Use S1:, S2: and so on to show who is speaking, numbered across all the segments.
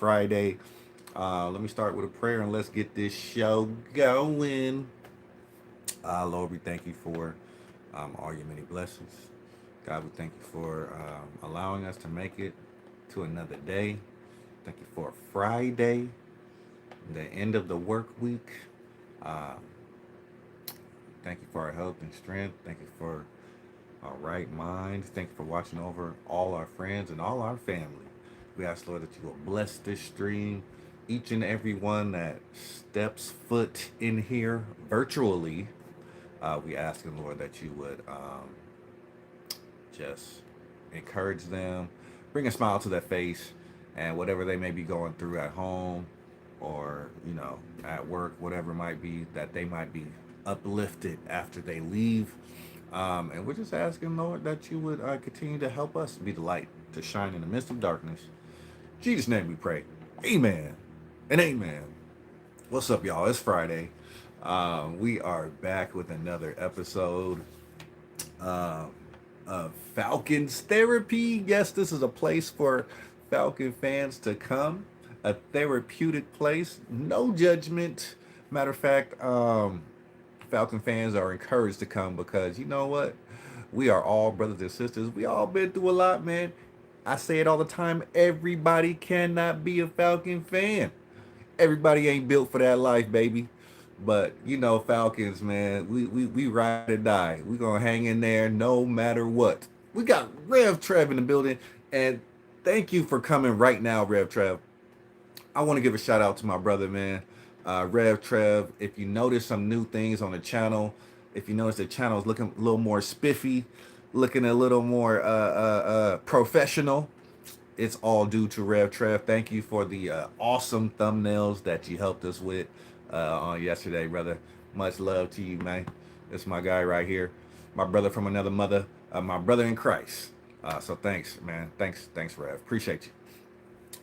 S1: Friday. Let me start with a prayer and let's get this show going. Lord, we thank you for all your many blessings. God, we thank you for allowing us to make it to another day. Thank you for Friday, the end of the work week. Um, Thank you for our health and strength. Thank you for our right mind. Thank you for watching over all our friends and all our family. We ask, Lord, that you will bless this stream, each and every one that steps foot in here virtually. We ask, Lord, that you would just encourage them, bring a smile to their face, and whatever they may be going through at home or, at work, whatever it might be, that they might be uplifted after they leave. And we're just asking, Lord, that you would continue to help us be the light to shine in the midst of darkness. In Jesus' name we pray. Amen and amen. What's up, y'all? It's Friday. We are back with another episode um, of Falcons Therapy. Yes, this is a place for Falcon fans to come, a therapeutic place, no judgment. Matter of fact, Falcon fans are encouraged to come because you know what? We are all brothers and sisters. We all been through a lot, man. I say it all the time. Everybody cannot be a Falcon fan. Everybody ain't built for that life, baby. But Falcons, man, we ride or die. We gonna hang in there no matter what. We got Rev Trev in the building, and thank you for coming right now, Rev Trev. I want to give a shout out to my brother, man, Rev Trev. If you notice some new things on the channel, if you notice the channel is looking a little more spiffy, looking a little more professional, it's all due to Rev Trev. Thank you for the awesome thumbnails that you helped us with on yesterday, brother. Much love to you, man. It's my guy right here, my brother from another mother, my brother in Christ. So thanks, man. Thanks, Rev. Appreciate you.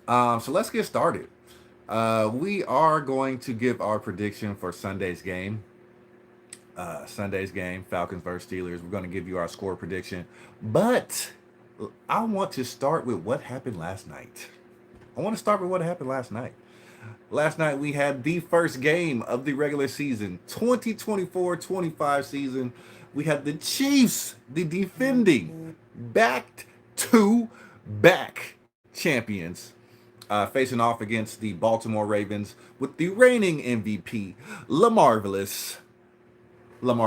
S1: So let's get started. We are going to give our prediction for Sunday's game. Falcons versus Steelers. We're going to give you our score prediction. But I want to start with what happened last night. Last night we had the first game of the regular season, 2024-25 season. We had the Chiefs, the defending back-to-back champions, facing off against the Baltimore Ravens with the reigning MVP, Lamar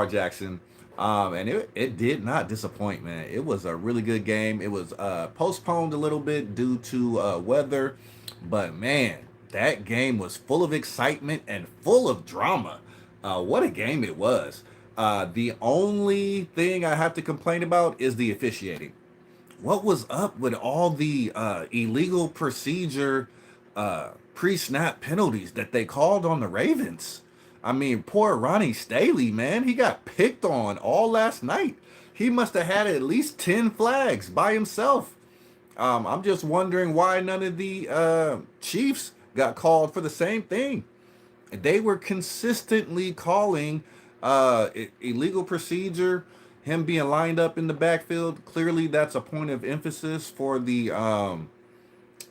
S1: Jackson. And it did not disappoint, man. It was a really good game. It was postponed a little bit due to weather. But, man, that game was full of excitement and full of drama. What a game it was. The only thing I have to complain about is the officiating. What was up with all the illegal procedure pre-snap penalties that they called on the Ravens? I mean, poor Ronnie Staley, man. He got picked on all last night. He must have had at least 10 flags by himself. I'm just wondering why none of the Chiefs got called for the same thing. They were consistently calling illegal procedure, him being lined up in the backfield. Clearly, that's a point of emphasis for the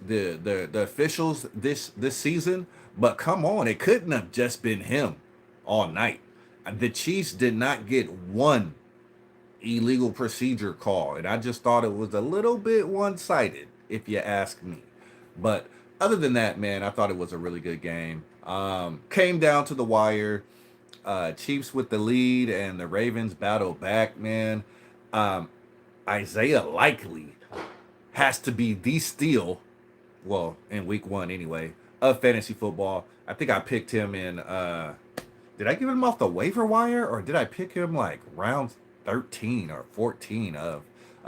S1: officials this season. But come on, it couldn't have just been him all night. The Chiefs did not get one illegal procedure call, and I just thought it was a little bit one-sided, if you ask me. But other than that, man, I thought it was a really good game. Came down to the wire. Chiefs with the lead, and the Ravens battle back, man. Isaiah Likely has to be the steal, well, in week one anyway, of fantasy football. I think I picked him in, did I give him off the waiver wire, or did I pick him like round 13 or 14 of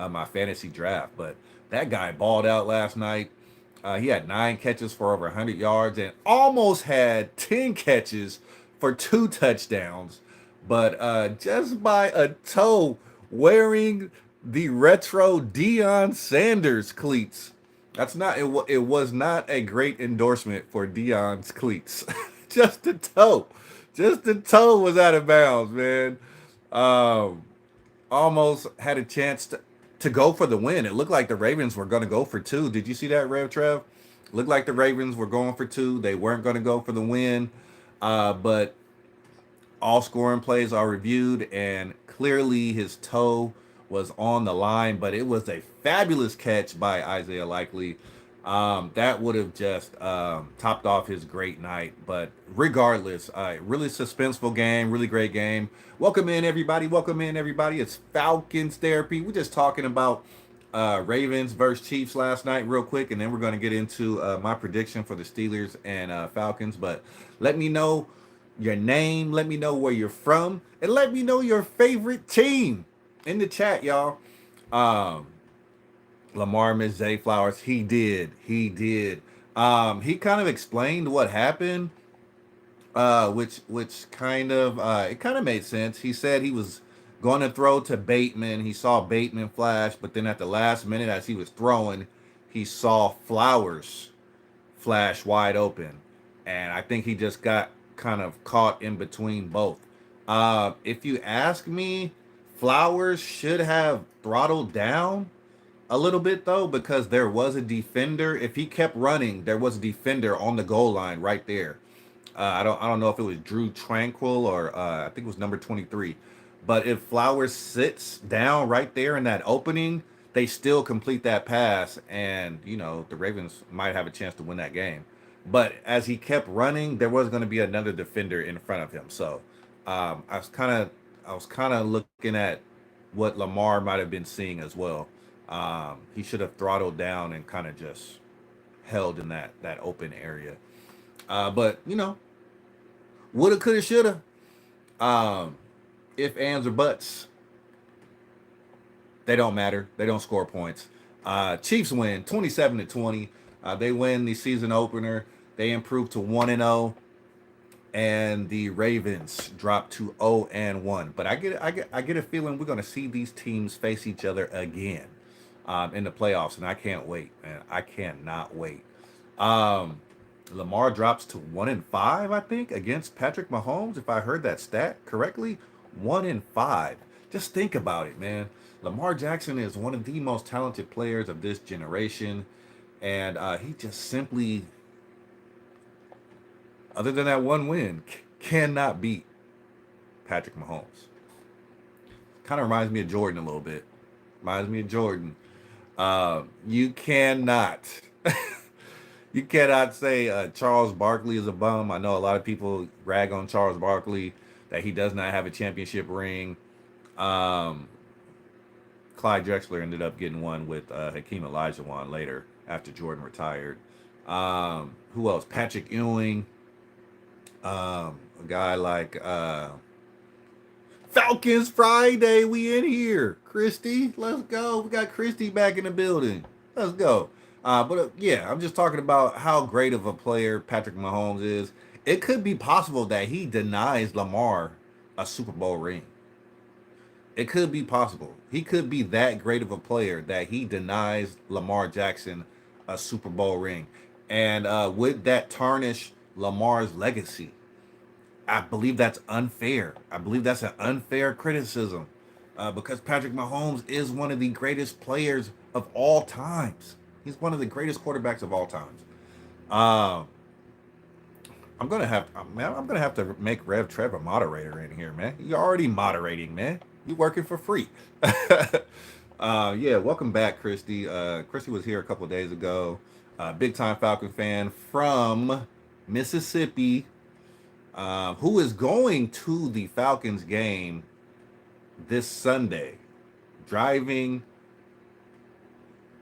S1: my fantasy draft? But that guy balled out last night. He had 9 catches for over 100 yards and almost had 10 catches for 2 touchdowns. But just by a toe wearing the retro Deion Sanders cleats. That's not it. It was not a great endorsement for Deion's cleats. just the toe was out of bounds, man. Um, Almost had a chance to go for the win. It looked like the Ravens were going to go for 2. Did you see that, Rev Trev? Looked like the Ravens were going for two. They weren't going to go for the win, but all scoring plays are reviewed, and clearly his toe was on the line, but it was a fabulous catch by Isaiah Likely. That would have just topped off his great night. But regardless, really suspenseful game, really great game. Welcome in, everybody. Welcome in, everybody. It's Falcons Therapy. We're just talking about Ravens versus Chiefs last night, real quick, and then we're going to get into my prediction for the Steelers and Falcons. But let me know your name, let me know where you're from, and let me know your favorite team in the chat, y'all. Um, Lamar missed Zay Flowers. He did. He did. He kind of explained what happened, which kind of it kind of made sense. He said he was going to throw to Bateman. He saw Bateman flash, but then at the last minute, as he was throwing, he saw Flowers flash wide open, and I think he just got kind of caught in between both. If you ask me, Flowers should have throttled down a little bit though, because there was a defender. If he kept running, there was a defender on the goal line right there. I don't know if it was Drew Tranquil or I think it was number 23. But if Flowers sits down right there in that opening, they still complete that pass, and the Ravens might have a chance to win that game. But as he kept running, there was going to be another defender in front of him. So I was kind of looking at what Lamar might have been seeing as well. He should have throttled down and kind of just held in that open area. But woulda, coulda, shoulda. Um, if ands or buts, they don't matter. They don't score points. Chiefs win 27-20. They win the season opener. They improve to 1-0, and the Ravens drop to 0-1. But I get a feeling we're gonna see these teams face each other again in the playoffs, and I can't wait, man. I cannot wait. Um, Lamar drops to 1-5, I think, against Patrick Mahomes. If I heard that stat correctly, 1-5. Just think about it, man. Lamar Jackson is one of the most talented players of this generation, and he just simply, other than that one win, cannot beat Patrick Mahomes. Kind of reminds me of Jordan a little bit. Reminds me of Jordan. You cannot, you cannot say Charles Barkley is a bum. I know a lot of people rag on Charles Barkley that he does not have a championship ring. Um, Clyde Drexler ended up getting one with Hakeem Olajuwon later after Jordan retired. Who else? Patrick Ewing. A guy like Falcons Friday. We in here. Christy, let's go. We got Christy back in the building. Let's go. But yeah, I'm just talking about how great of a player Patrick Mahomes is. It could be possible that he denies Lamar a Super Bowl ring. It could be possible. He could be that great of a player that he denies Lamar Jackson a Super Bowl ring. And would that tarnish Lamar's legacy? I believe that's unfair. I believe that's an unfair criticism because Patrick Mahomes is one of the greatest players of all times. He's one of the greatest quarterbacks of all times. Um, I'm gonna have to make Rev Trev a moderator in here, man. You're already moderating, man. You working for free. Yeah, welcome back, Christy. Christy was here a couple of days ago. Big time Falcon fan from Mississippi, who is going to the Falcons game this Sunday, driving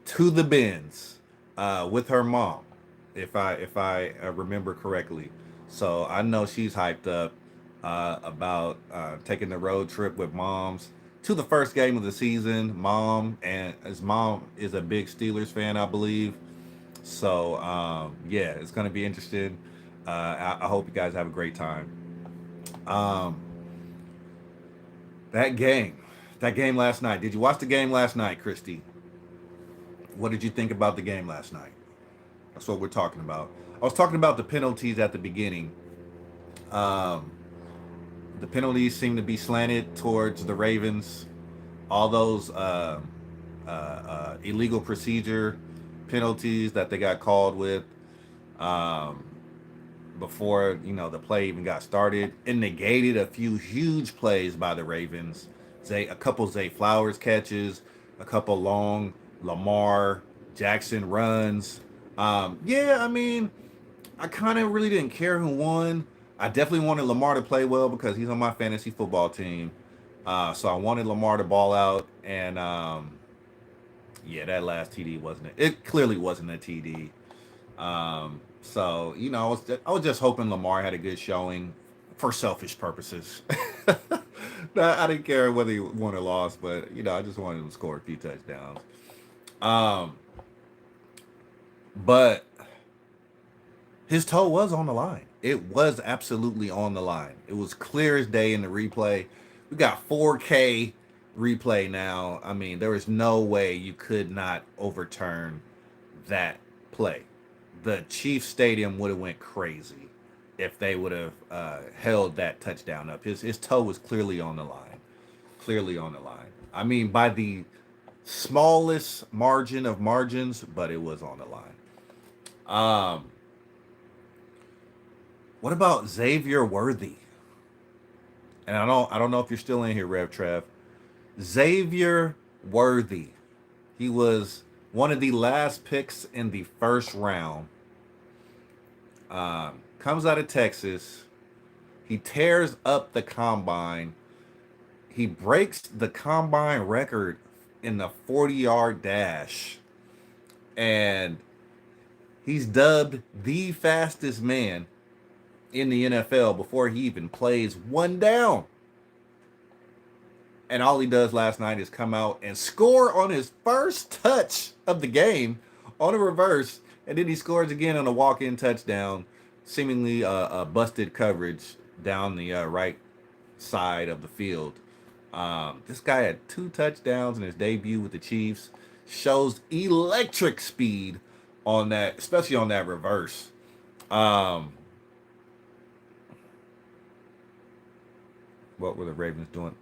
S1: to the Benz with her mom, if I remember correctly. So I know she's hyped up about taking the road trip with moms to the first game of the season. His mom is a big Steelers fan, I believe. So yeah, it's gonna be interesting. I hope you guys have a great time. Um, that game, that game last night. Did you watch the game last night, Christy? What did you think about the game last night? That's what we're talking about. I was talking about the penalties at the beginning. Um, the penalties seem to be slanted towards the Ravens. All those illegal procedure penalties that they got called with. um, before the play even got started. It negated a few huge plays by the Ravens. A couple Zay Flowers catches, a couple long Lamar Jackson runs. Yeah, I mean, I kind of really didn't care who won. I definitely wanted Lamar to play well because he's on my fantasy football team. So I wanted Lamar to ball out, and yeah, that last TD wasn't it. It clearly wasn't a TD. So I was just hoping Lamar had a good showing for selfish purposes. I didn't care whether he won or lost, but I just wanted him to score a few touchdowns. Um, but his toe was on the line. It was absolutely on the line. It was clear as day in the replay. We got 4K replay now. I mean, there is no way you could not overturn that play. The Chiefs Stadium would have went crazy if they would have held that touchdown up. His toe was clearly on the line. Clearly on the line. I mean, by the smallest margin of margins, but it was on the line. What about Xavier Worthy? And I don't know if you're still in here, Rev Trev. Xavier Worthy. He was one of the last picks in the first round. Comes out of Texas. He tears up the combine. He breaks the combine record in the 40-yard dash. And he's dubbed the fastest man in the NFL before he even plays one down. And all he does last night is come out and score on his first touch of the game on a reverse. And then he scores again on a walk-in touchdown, seemingly a busted coverage down the right side of the field. This guy had 2 touchdowns in his debut with the Chiefs. Shows electric speed on that, especially on that reverse. What were the Ravens doing?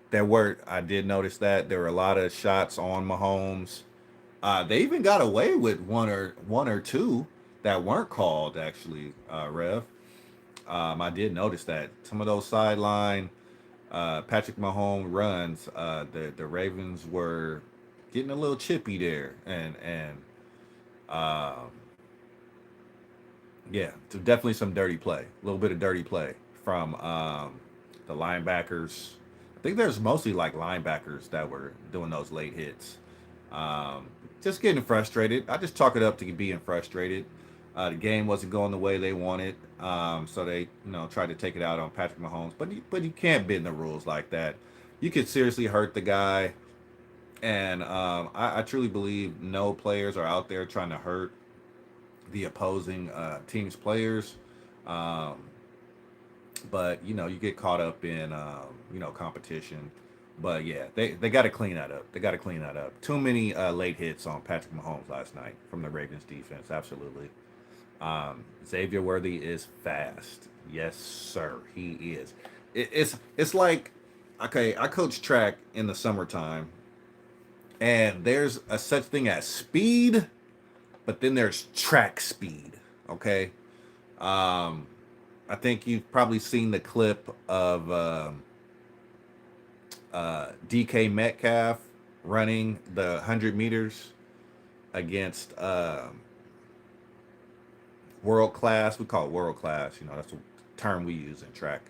S1: I did notice that there were a lot of shots on Mahomes. They even got away with one or two that weren't called, actually, Rev. I did notice that some of those sideline Patrick Mahomes runs, the Ravens were getting a little chippy there, and yeah, so definitely some dirty play, a little bit of dirty play from the linebackers. I think there's mostly like linebackers that were doing those late hits. Just getting frustrated. I just chalk it up to being frustrated. The game wasn't going the way they wanted, so they tried to take it out on Patrick Mahomes. But you can't bend the rules like that. You could seriously hurt the guy, and I truly believe no players are out there trying to hurt the opposing team's players. But you get caught up in competition. But yeah, they got to clean that up. They got to clean that up. Too many late hits on Patrick Mahomes last night from the Ravens defense. Absolutely. Xavier Worthy is fast. Yes, sir. He is. It's like, okay, I coach track in the summertime, and there's a such thing as speed, but then there's track speed. Okay. I think you've probably seen the clip of DK Metcalf running the 100 meters against world class. We call it world class. That's the term we use in track.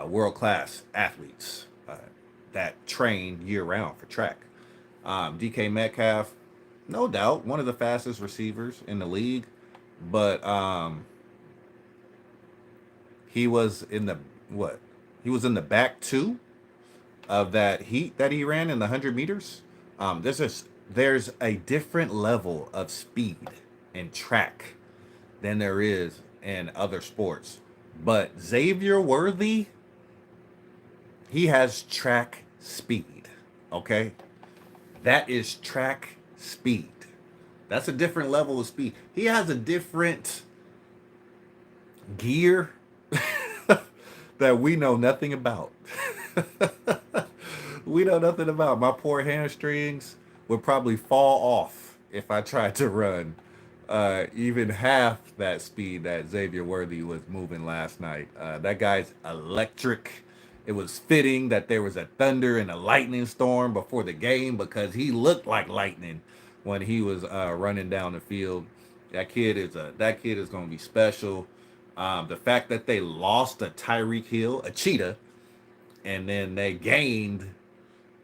S1: World class athletes that train year round for track. DK Metcalf, no doubt, one of the fastest receivers in the league, but he was in the what? He was in the back 2 of that heat that he ran in the 100 meters. There's a different level of speed in track than there is in other sports. But Xavier Worthy, he has track speed. Okay? That is track speed. That's a different level of speed. He has a different gear that we know nothing about. We know nothing about. My poor hamstrings would probably fall off if I tried to run even half that speed that Xavier Worthy was moving last night. That guy's electric. It was fitting that there was a thunder and a lightning storm before the game because he looked like lightning when he was running down the field. That kid is going to be special. The fact that they lost a Tyreek Hill, a cheetah, and then they gained.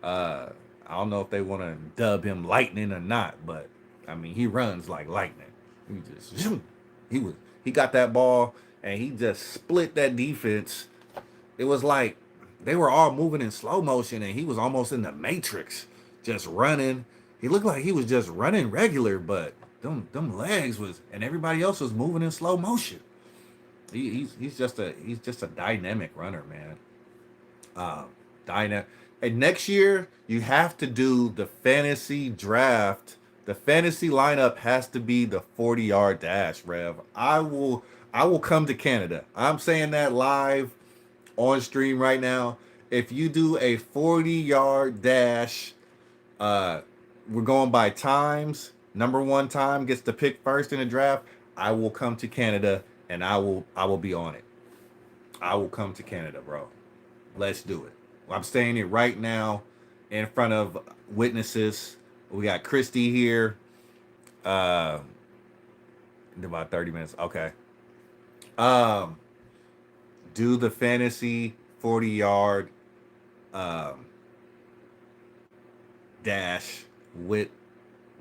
S1: Uh, I don't know if they want to dub him Lightning or not, but I mean he runs like lightning. He just he was he got that ball and he just split that defense. It was like they were all moving in slow motion and he was almost in the Matrix, just running. He looked like he was just running regular, but them legs was and everybody else was moving in slow motion. He's just a dynamic runner, man. Dynamic. And next year you have to do the fantasy draft. The fantasy lineup has to be the 40-yard dash, Rev. I will come to Canada. I'm saying that live on stream right now. If you do a 40-yard dash, uh we're going by times. Number one time gets to pick first in the draft. I will come to Canada and I will be on it. I will come to Canada, bro. Let's do it. I'm saying it right now in front of witnesses. We got Christy here. Uh, in about 30 minutes. Okay. Um, do the fantasy 40-yard um, dash with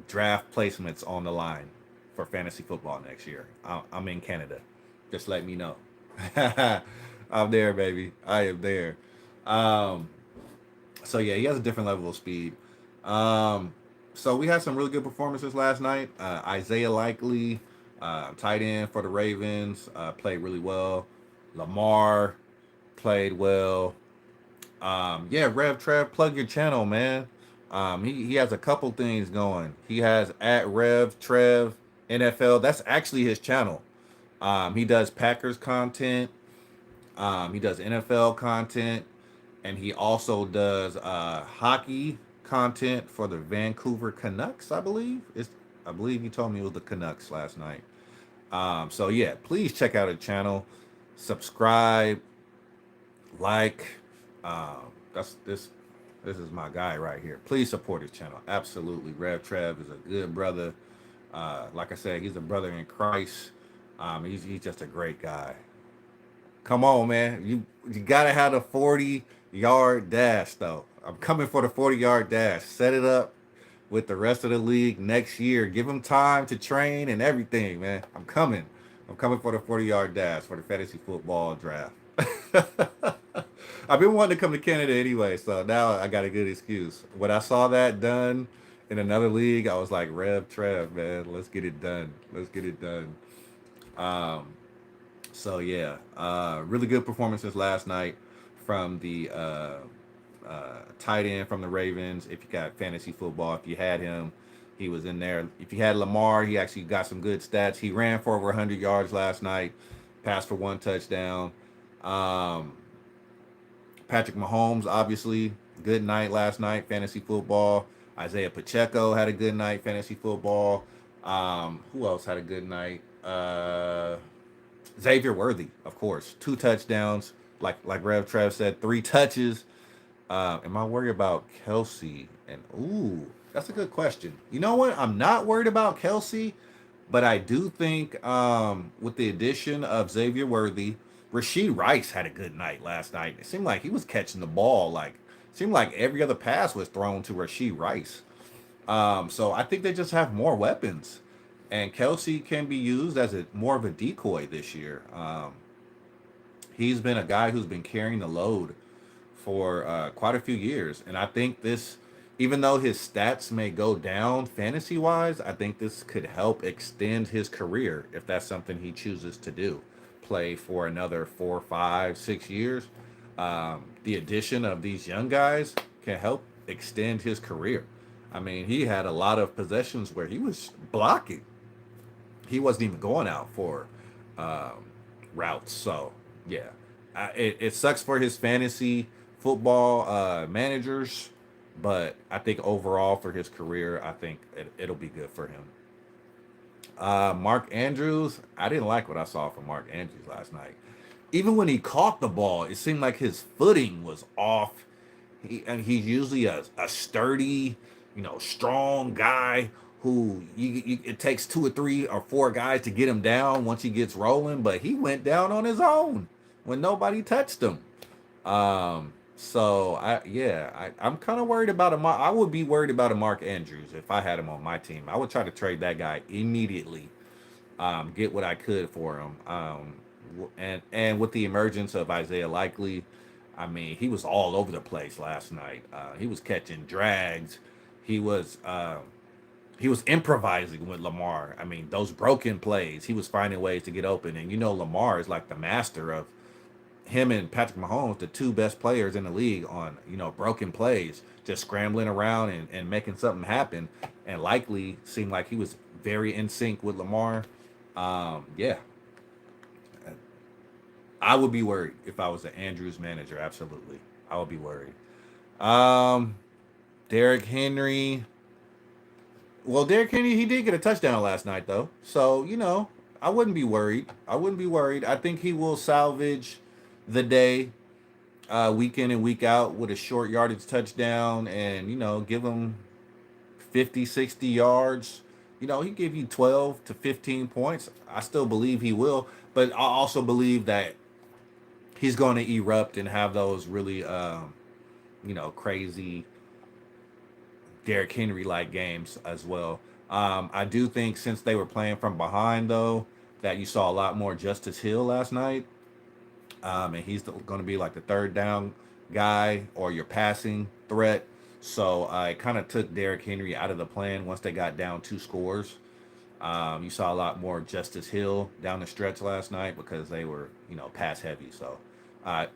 S1: draft placements on the line for fantasy football next year. I'm in Canada. Just let me know. I'm there, baby. I am there. Um, so yeah, he has a different level of speed. Um, so we had some really good performances last night. Isaiah Likely, tight end for the Ravens, played really well. Lamar played well. Yeah, Rev Trev, plug your channel, man. He has a couple things going. He has at Rev Trev NFL. That's actually his channel. He does Packers content. He does NFL content, and he also does hockey content for the Vancouver Canucks. I believe he told me it was the Canucks last night. So yeah, please check out his channel, subscribe, like. That's this. This is my guy right here. Please support his channel. Absolutely, Rev Trev is a good brother. Like I said, he's a brother in Christ. He's just a great guy. Come on, man. You gotta have the 40-yard dash though. I'm coming for the 40-yard dash. Set it up with the rest of the league next year. Give them time to train and everything, man. I'm coming. I'm coming for the 40-yard dash for the fantasy football draft. I've been wanting to come to Canada anyway, so now I got a good excuse. When I saw that done in another league, I was like, Rev Trev, man, let's get it done. Let's get it done. Um, so yeah, really good performances last night from the tight end from the Ravens. If you got fantasy football, if you had him, he was in there. If you had Lamar, he actually got some good stats. He ran for over 100 yards last night, passed for one touchdown. Patrick Mahomes, obviously, good night last night, fantasy football. Isaiah Pacheco had a good night, fantasy football. Who else had a good night? Xavier Worthy, of course, 2 touchdowns. Like Rev Trev said, 3 touches. Am I worried about Kelsey? And ooh, that's a good question. You know what? I'm not worried about Kelsey, but I do think with the addition of Xavier Worthy, Rashid Rice had a good night last night. It seemed like he was catching the ball. Seemed like every other pass was thrown to Rashid Rice. So I think they just have more weapons, and Kelsey can be used as more of a decoy this year. He's been a guy who's been carrying the load for quite a few years, and I think this, even though his stats may go down fantasy wise, I think this could help extend his career if that's something he chooses to do. Play for another 4, 5, 6 years. The addition of these young guys can help extend his career. I mean, he had a lot of possessions where he was blocking. He wasn't even going out for routes. So, yeah. It sucks for his fantasy football managers, but I think overall for his career, I think it'll be good for him. Mark Andrews, I didn't like what I saw from Mark Andrews last night. Even when he caught the ball, it seemed like his footing was off. And he's usually a sturdy, strong guy who it takes two or three or four guys to get him down once he gets rolling. But he went down on his own when nobody touched him. So I'm kind of worried about him. I would be worried about a Mark Andrews if I had him on my team. I would try to trade that guy immediately. Get what I could for him. And with the emergence of Isaiah Likely, I mean, he was all over the place last night. He was catching drags. He was uh, he was improvising with Lamar. I mean, those broken plays, he was finding ways to get open. And Lamar is like the master of him and Patrick Mahomes, the two best players in the league on broken plays, just scrambling around and making something happen. And Likely seemed like he was very in sync with Lamar. Yeah, I would be worried if I was the Andrews manager. Absolutely, I would be worried. Um, Derrick Henry. Well, Derrick Henry, he did get a touchdown last night, though. So I wouldn't be worried. I wouldn't be worried. I think he will salvage the day, week in and week out with a short yardage touchdown, and give him 50, 60 yards. He give you 12 to 15 points. I still believe he will, but I also believe that he's going to erupt and have those really, crazy Derrick Henry like games as well. I do think since they were playing from behind, though, that you saw a lot more Justice Hill last night. And he's going to be like the third down guy or your passing threat. So I kind of took Derrick Henry out of the plan once they got down two scores. You saw a lot more Justice Hill down the stretch last night because they were, pass heavy. So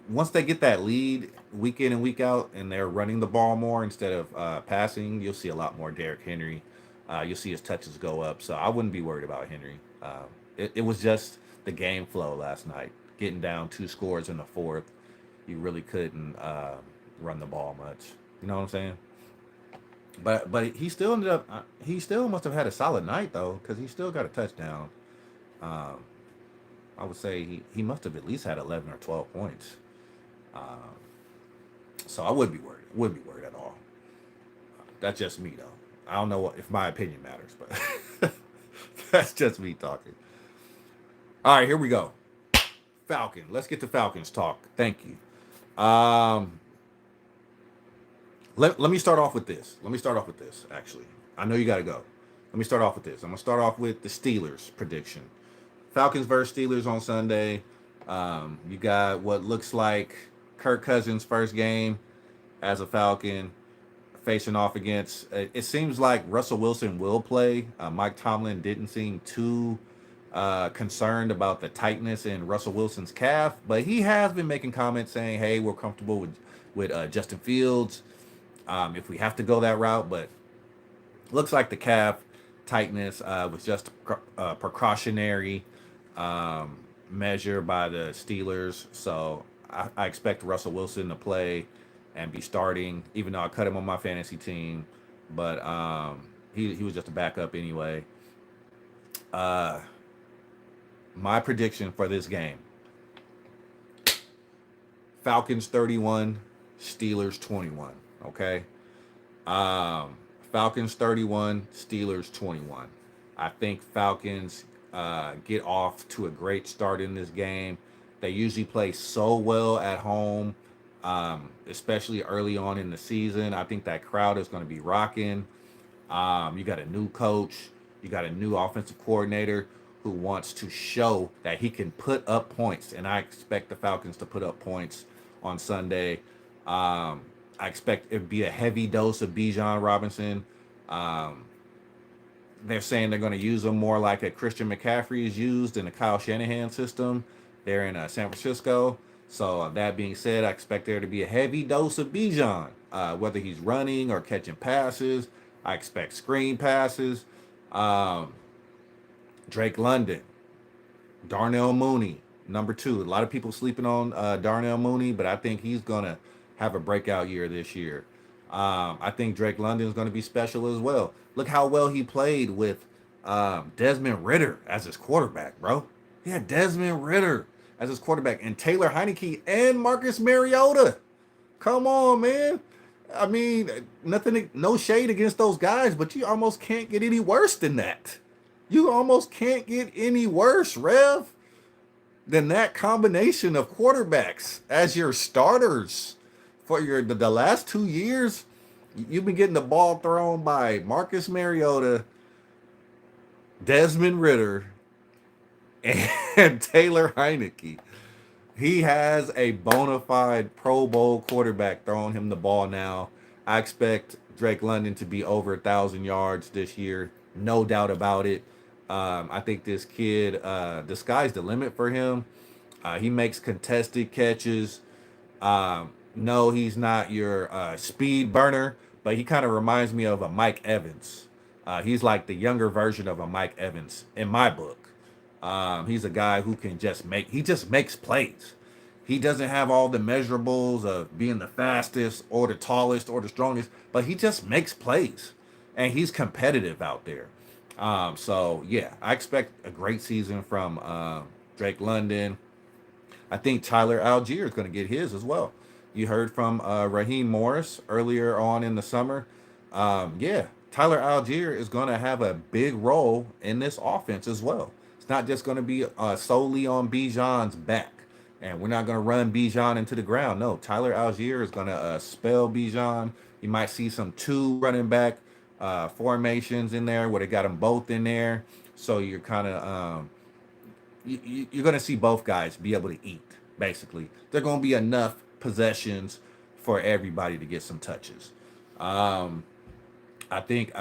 S1: once they get that lead week in and week out and they're running the ball more instead of passing, you'll see a lot more Derrick Henry. You'll see his touches go up. So I wouldn't be worried about Henry. It was just the game flow last night. Getting down two scores in the fourth, you really couldn't run the ball much. You know what I'm saying? But he still ended up. He still must have had a solid night though, because he still got a touchdown. Um, I would say he must have at least had 11 or 12 points. Um, so I wouldn't be worried. Wouldn't be worried at all. That's just me though. I don't know if my opinion matters, but that's just me talking. All right, here we go. Falcon. Let's get to Falcons talk. Thank you. Let me start off with this. Actually. I know you got to go. Let me start off with this. I'm going to start off with the Steelers prediction. Falcons versus Steelers on Sunday. You got what looks like Kirk Cousins' first game as a Falcon facing off against. It seems like Russell Wilson will play. Mike Tomlin didn't seem too concerned about the tightness in Russell Wilson's calf, but he has been making comments saying, "Hey, we're comfortable with Justin Fields if we have to go that route." But looks like the calf tightness was just a precautionary measure by the Steelers. So I expect Russell Wilson to play and be starting, even though I cut him on my fantasy team. But he was just a backup anyway. Uh, my prediction for this game: Falcons 31, Steelers 21. Okay. Falcons 31, Steelers 21. I think Falcons get off to a great start in this game. They usually play so well at home, especially early on in the season. I think that crowd is going to be rocking. You got a new coach, you got a new offensive coordinator who wants to show that he can put up points, and I expect the Falcons to put up points on Sunday. I expect it to be a heavy dose of Bijan Robinson. Um, they're saying they're going to use him more like a Christian McCaffrey is used in the Kyle Shanahan system. They're in San Francisco. So that being said, I expect there to be a heavy dose of Bijan, whether he's running or catching passes. I expect screen passes. Um, Drake London, Darnell Mooney, number two. A lot of people sleeping on Darnell Mooney, but I think he's going to have a breakout year this year. I think Drake London is going to be special as well. Look how well he played with Desmond Ritter as his quarterback, bro. He had Desmond Ritter as his quarterback and Taylor Heineke and Marcus Mariota. Come on, man. I mean, nothing, no shade against those guys, but you almost can't get any worse than that. You almost can't get any worse, Rev, than that combination of quarterbacks as your starters for the last 2 years. You've been getting the ball thrown by Marcus Mariota, Desmond Ritter, and Taylor Heineke. He has a bona fide Pro Bowl quarterback throwing him the ball now. I expect Drake London to be over 1,000 yards this year, no doubt about it. I think this kid, the sky's the limit for him. He makes contested catches. No, he's not your speed burner, but he kind of reminds me of a Mike Evans. He's like the younger version of a Mike Evans in my book. He's a guy who can he just makes plays. He doesn't have all the measurables of being the fastest or the tallest or the strongest, but he just makes plays and he's competitive out there. So yeah, I expect a great season from Drake London. I think Tyler Algier is going to get his as well. You heard from Raheem Morris earlier on in the summer. Yeah, Tyler Algier is going to have a big role in this offense as well. It's not just going to be solely on Bijan's back. And we're not going to run Bijan into the ground. No, Tyler Algier is going to spell Bijan. You might see some two running back formations in there where they got them both in there. So you're kind of you're going to see both guys be able to eat. Basically, they're going to be enough possessions for everybody to get some touches. I think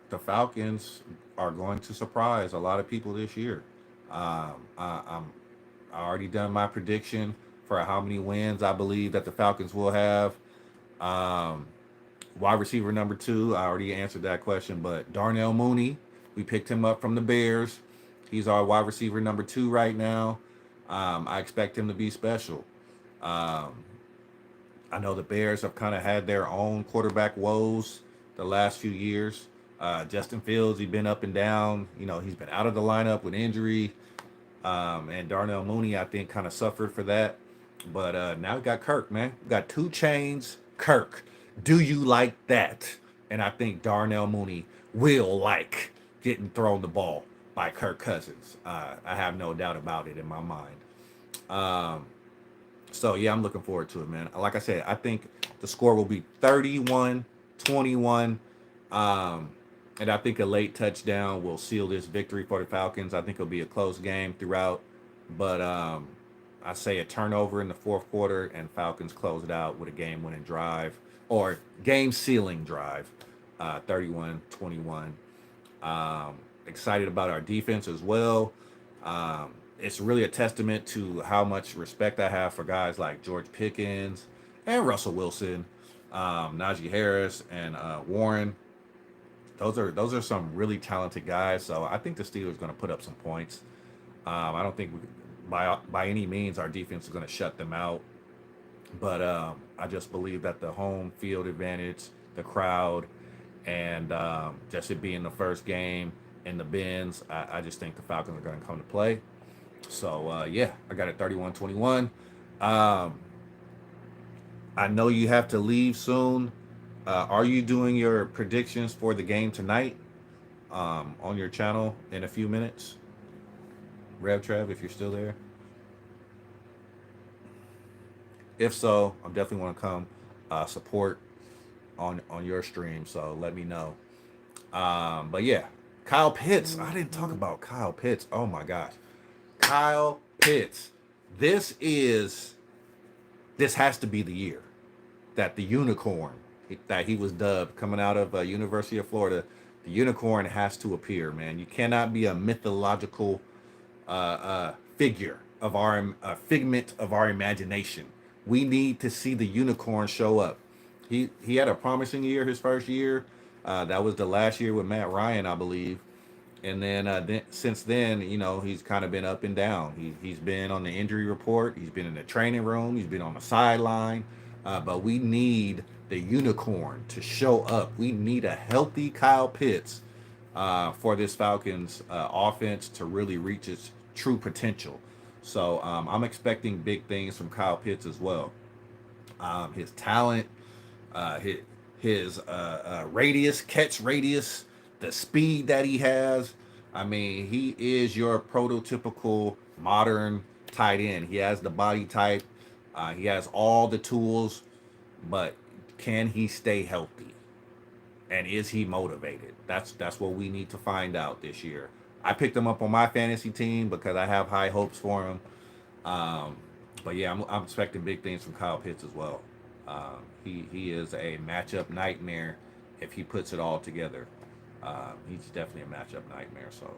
S1: the Falcons are going to surprise a lot of people this year. I already done my prediction for how many wins I believe that the Falcons will have. Um, Wide receiver number two, I already answered that question, but Darnell Mooney, we picked him up from the Bears. He's our wide receiver number two right now. I expect him to be special. Um, I know the Bears have kind of had their own quarterback woes the last few years. Justin Fields, he's been up and down. You know, he's been out of the lineup with injury. And Darnell Mooney, I think, kind of suffered for that. But now we got Kirk, man. We got 2 Chainz, Kirk. Do you like that? And I think Darnell Mooney will like getting thrown the ball by Kirk Cousins. I have no doubt about it in my mind. Um, so, yeah, I'm looking forward to it, man. Like I said, I think the score will be 31-21. Um, and I think a late touchdown will seal this victory for the Falcons. I think it'll be a close game throughout. But I say a turnover in the fourth quarter, and Falcons close it out with a game-winning drive or game-sealing drive, 31-21. Excited about our defense as well. It's really a testament to how much respect I have for guys like George Pickens and Russell Wilson, Najee Harris, and Warren. Those are some really talented guys. So I think the Steelers are going to put up some points. I don't think by any means our defense is going to shut them out. But I just believe that the home field advantage, the crowd, and just it being the first game in the Benz, I just think the Falcons are going to come to play. So, yeah, I got it 31-21. Um, I know you have to leave soon. Are you doing your predictions for the game tonight on your channel in a few minutes? Rev Trev, if you're still there. If so, I definitely want to come support on your stream. So let me know. But yeah, Kyle Pitts. I didn't talk about Kyle Pitts. Oh my gosh, Kyle Pitts. This has to be the year that the unicorn that he was dubbed coming out of University of Florida. The unicorn has to appear, man. You cannot be a mythological figure of our figment of our imagination. We need to see the unicorn show up. He had a promising year his first year. That was the last year with Matt Ryan, I believe. And then since then, you know, he's kind of been up and down. He's been on the injury report. He's been in the training room. He's been on the sideline. But we need the unicorn to show up. We need a healthy Kyle Pitts for this Falcons offense to really reach its true potential. So I'm expecting big things from Kyle Pitts as well. His talent, his radius, catch radius, the speed that he has. I mean, he is your prototypical modern tight end. He has the body type, he has all the tools, but can he stay healthy? And is he motivated? That's what we need to find out this year. I picked him up on my fantasy team because I have high hopes for him. Um, but yeah, I'm expecting big things from Kyle Pitts as well. He is a matchup nightmare if he puts it all together. He's definitely a matchup nightmare. So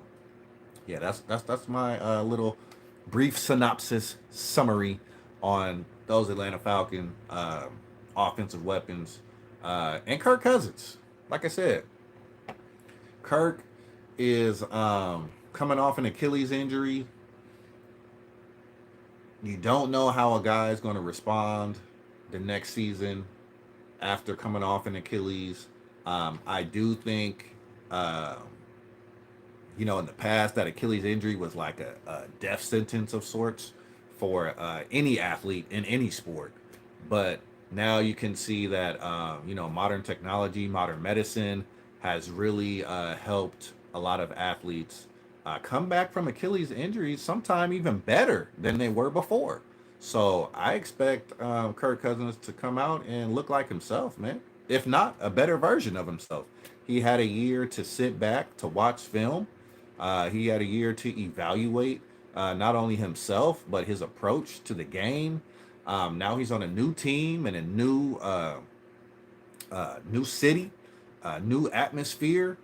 S1: yeah, that's my little brief synopsis summary on those Atlanta Falcon offensive weapons and Kirk Cousins. Like I said, Kirk is coming off an Achilles injury. You don't know how a guy is going to respond the next season after coming off an Achilles. I do think, uh, in the past, that Achilles injury was like a death sentence of sorts for any athlete in any sport. But now you can see that, modern technology, modern medicine has really helped a lot of athletes come back from Achilles injuries sometime even better than they were before. So I expect Kirk Cousins to come out and look like himself, man. If not, a better version of himself. He had a year to sit back, to watch film. He had a year to evaluate not only himself, but his approach to the game. Now he's on a new team and a new city, new atmosphere.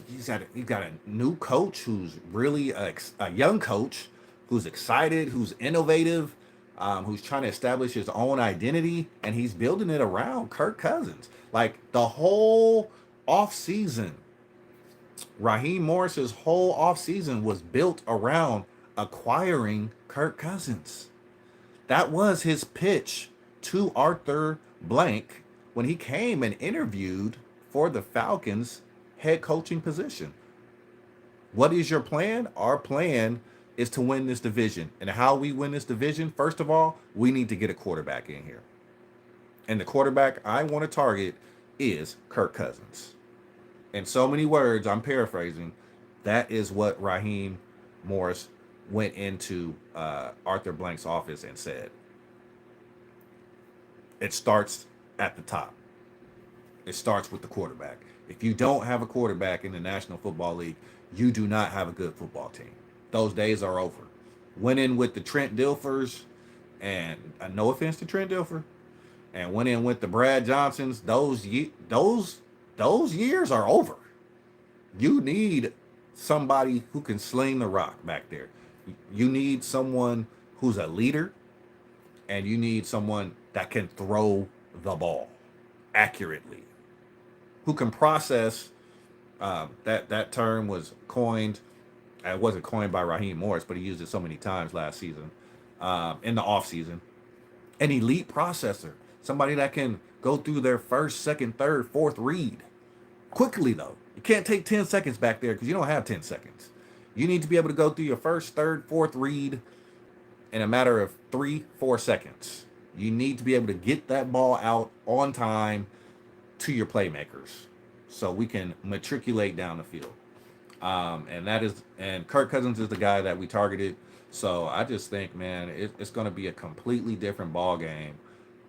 S1: He's got a new coach who's really a young coach who's excited, who's innovative, who's trying to establish his own identity, and he's building it around Kirk Cousins. Like the whole off season, Raheem Morris's whole off season was built around acquiring Kirk Cousins. That was his pitch to Arthur Blank when he came and interviewed for the Falcons head coaching position. What is your plan? Our plan is to win this division. And how we win this division, first of all, we need to get a quarterback in here. And the quarterback I want to target is Kirk Cousins. In so many words, I'm paraphrasing, that is what Raheem Morris went into Arthur Blank's office and said. It starts at the top. It starts with the quarterback. If you don't have a quarterback in the National Football League, you do not have a good football team. Those days are over. Went in with the Trent Dilfers, and no offense to Trent Dilfer, and went in with the Brad Johnsons. Those years are over. You need somebody who can sling the rock back there. You need someone who's a leader, and you need someone that can throw the ball accurately, who can process. That term was coined. It wasn't coined by Raheem Morris, but he used it so many times last season, in the off season. An elite processor, somebody that can go through their first, second, third, fourth read quickly. Though you can't take 10 seconds back there because you don't have 10 seconds. You need to be able to go through your first, third, fourth read in a matter of 3-4 seconds. You need to be able to get that ball out on time to your playmakers so we can matriculate down the field. And Kirk Cousins is the guy that we targeted. So I just think, man, it's going to be a completely different ball game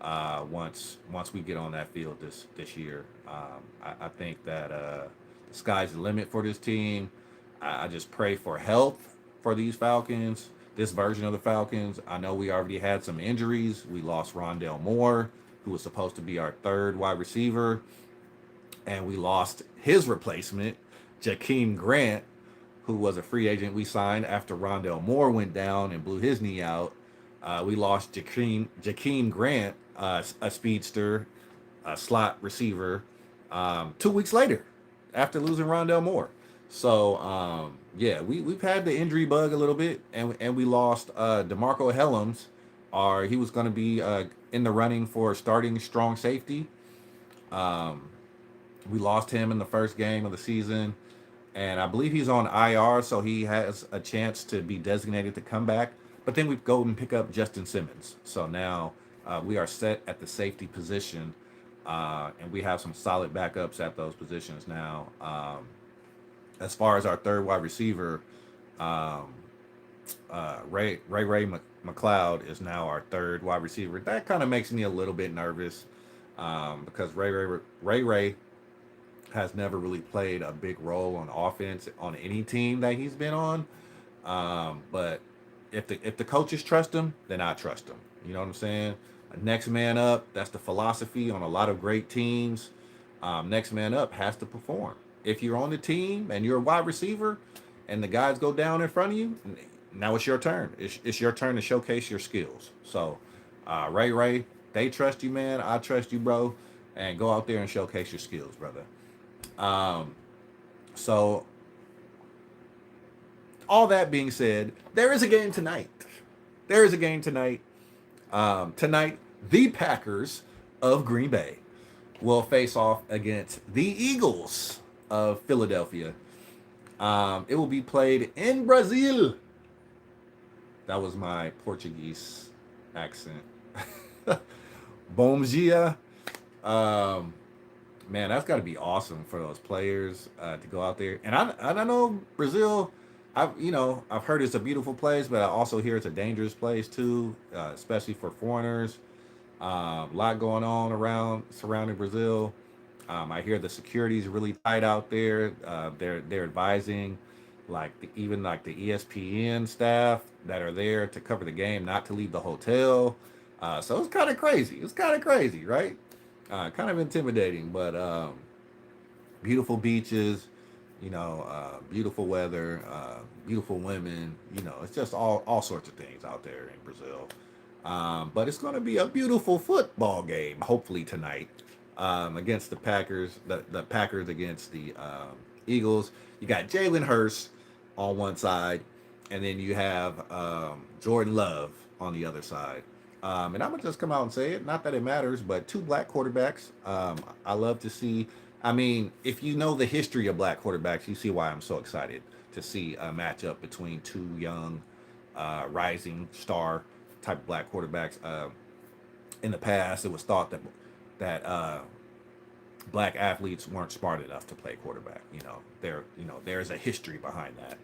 S1: once we get on that field this year. I think that the sky's the limit for this team. I just pray for health for these Falcons, this version of the Falcons. I know we already had some injuries. We lost Rondale Moore, who was supposed to be our third wide receiver, and we lost his replacement, Jakeem Grant, who was a free agent we signed after Rondale Moore went down and blew his knee out. We lost Jakeem Grant, a speedster, a slot receiver, 2 weeks later after losing Rondale Moore. So, we've had the injury bug a little bit, and we lost DeMarco Hellams. He was going to be in the running for starting strong safety. We lost him in the first game of the season. and I believe he's on IR, so he has a chance to be designated to come back. But then we go and pick up Justin Simmons. So now we are set at the safety position, and we have some solid backups at those positions now. As far as our third wide receiver, um, Ray McLeod is now our third wide receiver. That kind of makes me a little bit nervous because Ray has never really played a big role on offense on any team that he's been on. But if the coaches trust him, then I trust him. You know what I'm saying? Next man up. That's the philosophy on a lot of great teams. Next man up has to perform. If you're on the team and you're a wide receiver, and the guys go down in front of you, now it's your turn. It's your turn to showcase your skills. So, Ray, they trust you, man. I trust you, bro. And go out there and showcase your skills, brother. Um, so all that being said, there is a game tonight. There is a game tonight. Tonight, the Packers of Green Bay will face off against the Eagles of Philadelphia. It will be played in Brazil. That was my Portuguese accent. Bom dia. Um, Man, that's got to be awesome for those players to go out there. And I know Brazil. I've heard it's a beautiful place, but I also hear it's a dangerous place too, especially for foreigners. A lot going on around surrounding Brazil. I hear the security is really tight out there. They're advising, even like the ESPN staff that are there to cover the game, not to leave the hotel. So it's kind of crazy. It's kind of crazy, right? Kind of intimidating, but beautiful beaches, beautiful weather, beautiful women. It's just all sorts of things out there in Brazil. But it's going to be a beautiful football game, hopefully tonight, against the Packers. The Packers against the Eagles. You got Jalen Hurts on one side, and then you have Jordan Love on the other side. And I'm gonna just come out and say it. Not that it matters, but two black quarterbacks. I love to see. I mean, if you know the history of black quarterbacks, you see why I'm so excited to see a matchup between two young, rising star type of black quarterbacks. In the past, it was thought that black athletes weren't smart enough to play quarterback. There's a history behind that.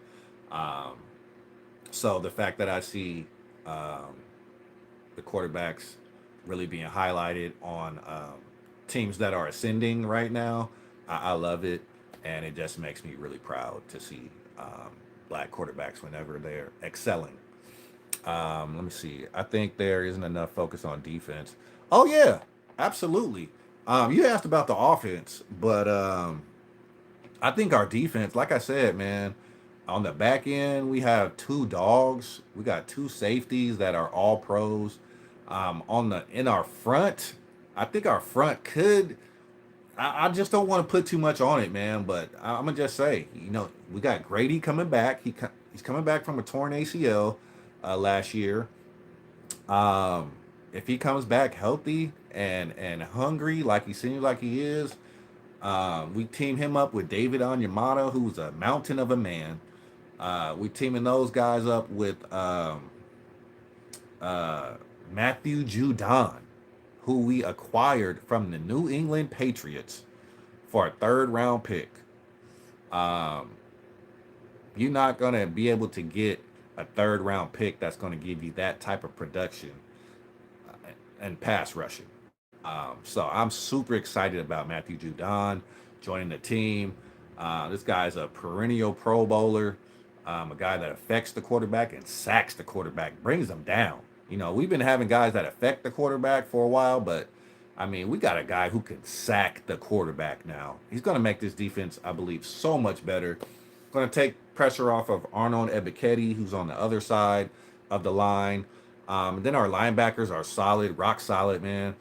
S1: So the fact that I see the quarterbacks really being highlighted on teams that are ascending right now, I love it, and it just makes me really proud to see black quarterbacks whenever they're excelling. Let me see. I think there isn't enough focus on defense. Oh yeah, absolutely. You asked about the offense, but I think our defense, like I said, man, on the back end, we have two dogs. We got two safeties that are all pros. In our front, I think our front could. I just don't want to put too much on it, man. But I'm gonna just say, we got Grady coming back. He's coming back from a torn ACL last year. If he comes back healthy and hungry, like he seems like he is, we team him up with David Onyemata, who's a mountain of a man. We teaming those guys up with Matthew Judon, who we acquired from the New England Patriots for a third round pick. Um, you're not going to be able to get a third round pick that's going to give you that type of production and pass rushing. So I'm super excited about Matthew Judon joining the team. This guy's a perennial Pro Bowler, a guy that affects the quarterback and sacks the quarterback, brings them down. We've been having guys that affect the quarterback for a while, but I mean, we got a guy who can sack the quarterback now. He's going to make this defense, I believe, so much better. Going to take pressure off of Arnold Ebiketie, who's on the other side of the line. Then our linebackers are solid, rock solid, man.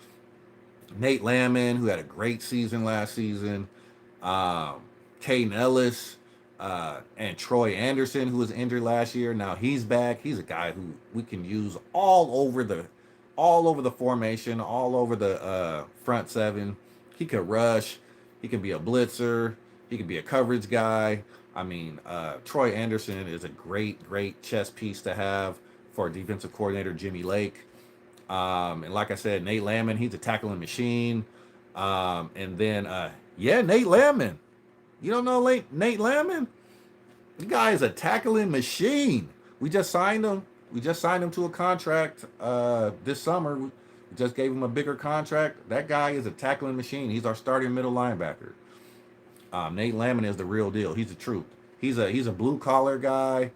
S1: Nate Landman, who had a great season last season. Caden Ellis, and Troy Anderson, who was injured last year. Now he's back. He's a guy who we can use all over the formation, all over the front seven. He could rush. He can be a blitzer. He can be a coverage guy. I mean, Troy Anderson is a great chess piece to have for defensive coordinator Jimmy Lake. And like I said, Nate Landman, he's a tackling machine. And then, yeah, Nate Landman. You don't know Nate Landman? The guy is a tackling machine. We just signed him. We just signed him to a contract this summer. We just gave him a bigger contract. That guy is a tackling machine. He's our starting middle linebacker. Nate Landman is the real deal. He's the truth. He's a blue collar guy.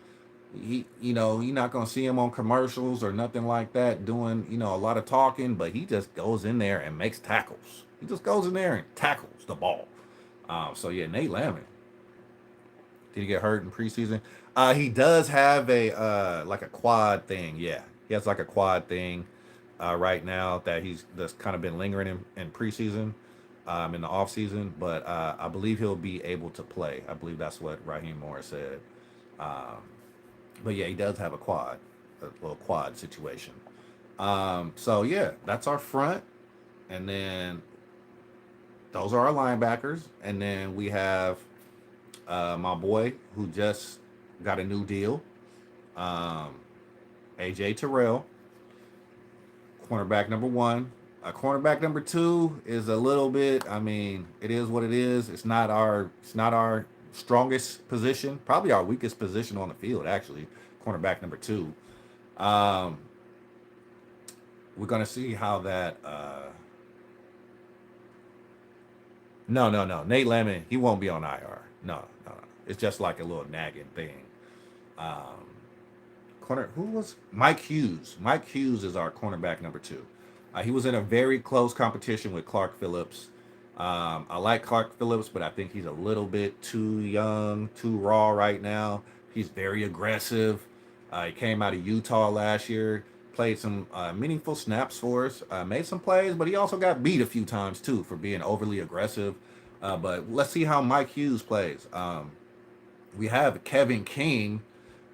S1: You're not gonna see him on commercials or nothing like that doing a lot of talking, but he just goes in there and makes tackles. He just goes in there and tackles the ball. So yeah, Nate Landman. Did he get hurt in preseason? He does have a like a quad thing. Yeah, he has like a quad thing right now that's kind of been lingering in preseason, in the off season. But I believe he'll be able to play. I believe that's what Raheem Morris said. Um, but yeah, he does have a little quad situation. So yeah, that's our front, and then those are our linebackers, and then we have my boy who just got a new deal, um, AJ Terrell, cornerback number one. Cornerback number two is a little bit. I mean, it is what it is. It's not our strongest position. Probably our weakest position on the field, actually. Cornerback number two. Um, we're gonna see how that. No, no, no. Nate Lemon, he won't be on IR. No, no, no. It's just like a little nagging thing. Um, corner who was Mike Hughes. Mike Hughes is our cornerback number two. He was in a very close competition with Clark Phillips. I like Clark Phillips, but I think he's a little bit too young, too raw right now. He's very aggressive. He came out of Utah last year, played some meaningful snaps for us, made some plays, but he also got beat a few times too for being overly aggressive. But let's see how Mike Hughes plays. We have Kevin King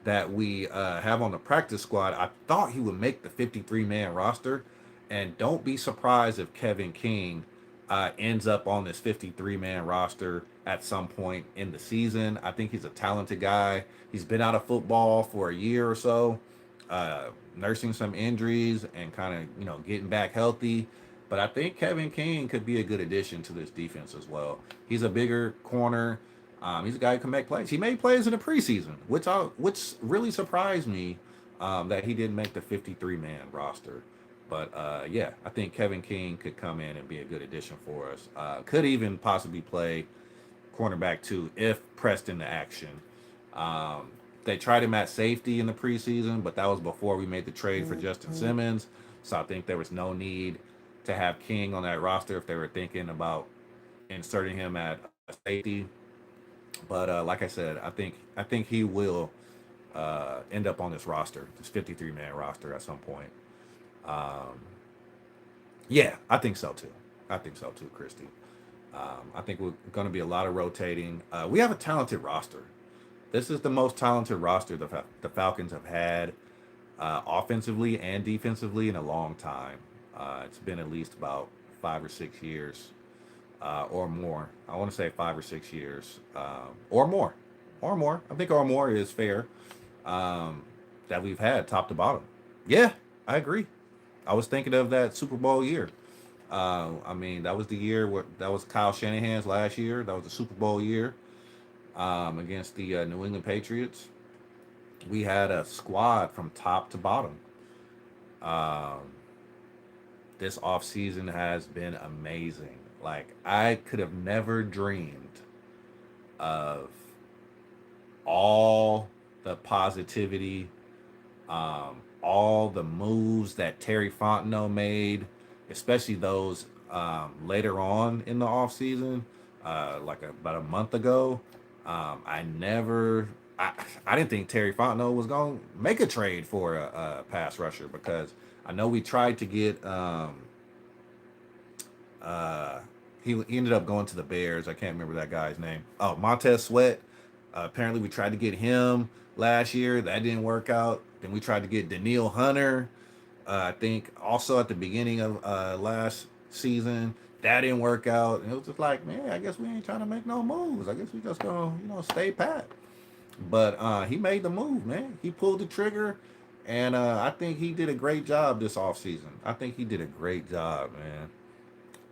S1: that we have on the practice squad. I thought he would make the 53-man roster, and don't be surprised if Kevin King ends up on this 53-man roster at some point in the season. I think he's a talented guy. He's been out of football for a year or so, nursing some injuries and kind of getting back healthy. But I think Kevin King could be a good addition to this defense as well. He's a bigger corner. He's a guy who can make plays. He made plays in the preseason, which really surprised me that he didn't make the 53-man roster. But yeah, I think Kevin King could come in and be a good addition for us. Could even possibly play cornerback too if pressed into action. Um, they tried him at safety in the preseason, but that was before we made the trade for Justin Simmons. So I think there was no need to have King on that roster if they were thinking about inserting him at safety. But like I said, I think he will end up on this roster, this 53-man roster at some point. Um, yeah, I think so too. I think so too, Christy. I think we're going to be a lot of rotating. We have a talented roster. This is the most talented roster the Falcons have had offensively and defensively in a long time. It's been at least about 5 or 6 years or more. I want to say 5 or 6 years or more. Or more. I think or more is fair that we've had top to bottom. Yeah, I agree. I was thinking of that Super Bowl year. I mean, that was the year that was Kyle Shanahan's last year. That was the Super Bowl year against the New England Patriots. We had a squad from top to bottom. Um, this offseason has been amazing. Like, I could have never dreamed of all the positivity, all the moves that Terry Fontenot made, especially those later on in the offseason, about a month ago. I never, I didn't think Terry Fontenot was going to make a trade for a pass rusher because I know we tried to get, uh, he ended up going to the Bears. I can't remember that guy's name. Oh, Montez Sweat. Apparently, we tried to get him last year. That didn't work out. Then we tried to get Daniil Hunter. I think also at the beginning of last season, That didn't work out. And it was just like, man, I guess we ain't trying to make no moves. I guess we just gonna, stay pat. But he made the move, man. He pulled the trigger, and I think he did a great job this offseason. I think he did a great job, man.